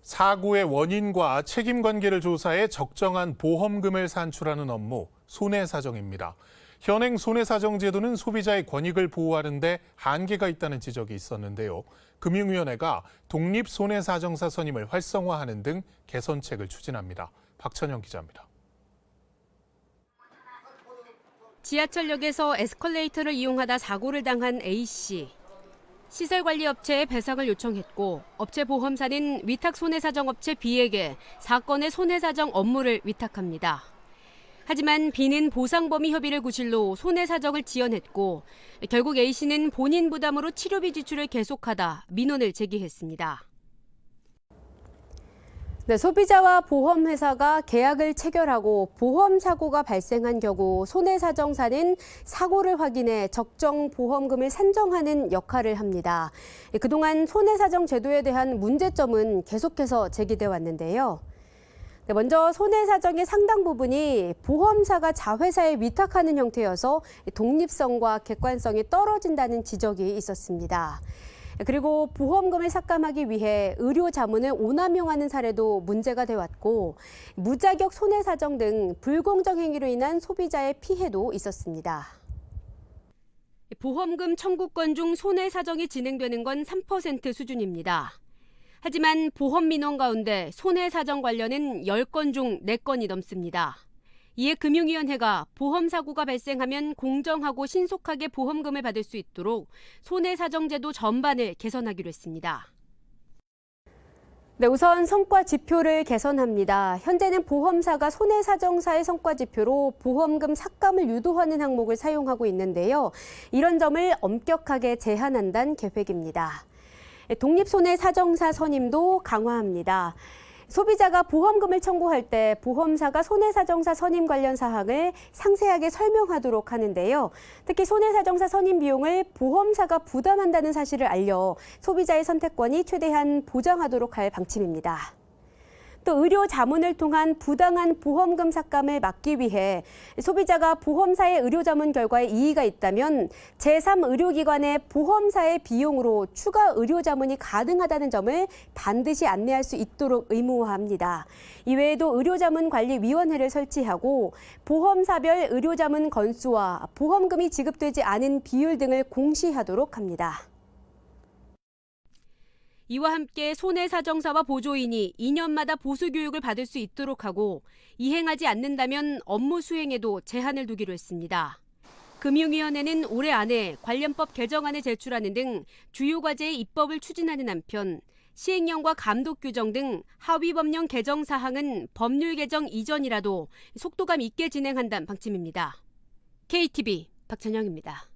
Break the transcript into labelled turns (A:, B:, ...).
A: 사고의 원인과 책임 관계를 조사해 적정한 보험금을 산출하는 업무, 손해사정입니다. 현행 손해사정제도는 소비자의 권익을 보호하는 데 한계가 있다는 지적이 있었는데요. 금융위원회가 독립손해사정사 선임을 활성화하는 등 개선책을 추진합니다. 박찬영 기자입니다.
B: 지하철역에서 에스컬레이터를 이용하다 사고를 당한 A씨. 시설관리업체에 배상을 요청했고 업체 보험사는 위탁 손해사정업체 B에게 사건의 손해사정 업무를 위탁합니다. 하지만 B는 보상범위 협의를 구실로 손해사정을 지연했고 결국 A씨는 본인 부담으로 치료비 지출을 계속하다 민원을 제기했습니다. 소비자와 보험회사가 계약을 체결하고 보험 사고가 발생한 경우 손해사정사는 사고를 확인해 적정 보험금을 산정하는 역할을 합니다. 그동안 손해사정 제도에 대한 문제점은 계속해서 제기돼 왔는데요. 먼저 손해사정의 상당 부분이 보험사가 자회사에 위탁하는 형태여서 독립성과 객관성이 떨어진다는 지적이 있었습니다. 그리고 보험금을 삭감하기 위해 의료 자문을 오남용하는 사례도 문제가 되었고 무자격 손해사정 등 불공정 행위로 인한 소비자의 피해도 있었습니다. 보험금 청구권 중 손해사정이 진행되는 건 3% 수준입니다. 하지만 보험 민원 가운데 손해사정 관련은 10건 중 4건이 넘습니다. 이에 금융위원회가 보험사고가 발생하면 공정하고 신속하게 보험금을 받을 수 있도록 손해사정제도 전반을 개선하기로 했습니다. 우선 성과 지표를 개선합니다. 현재는 보험사가 손해사정사의 성과 지표로 보험금 삭감을 유도하는 항목을 사용하고 있는데요. 이런 점을 엄격하게 제한한다는 계획입니다. 독립손해사정사 선임도 강화합니다. 소비자가 보험금을 청구할 때 보험사가 손해사정사 선임 관련 사항을 상세하게 설명하도록 하는데요. 특히 손해사정사 선임 비용을 보험사가 부담한다는 사실을 알려 소비자의 선택권이 최대한 보장하도록 할 방침입니다. 또 의료 자문을 통한 부당한 보험금 삭감을 막기 위해 소비자가 보험사의 의료 자문 결과에 이의가 있다면 제3의료기관의 보험사의 비용으로 추가 의료 자문이 가능하다는 점을 반드시 안내할 수 있도록 의무화합니다. 이외에도 의료자문관리위원회를 설치하고 보험사별 의료자문 건수와 보험금이 지급되지 않은 비율 등을 공시하도록 합니다. 이와 함께 손해사정사와 보조인이 2년마다 보수교육을 받을 수 있도록 하고 이행하지 않는다면 업무 수행에도 제한을 두기로 했습니다. 금융위원회는 올해 안에 관련법 개정안을 제출하는 등 주요 과제의 입법을 추진하는 한편 시행령과 감독 규정 등 하위 법령 개정 사항은 법률 개정 이전이라도 속도감 있게 진행한다는 방침입니다. KTV 박찬영입니다.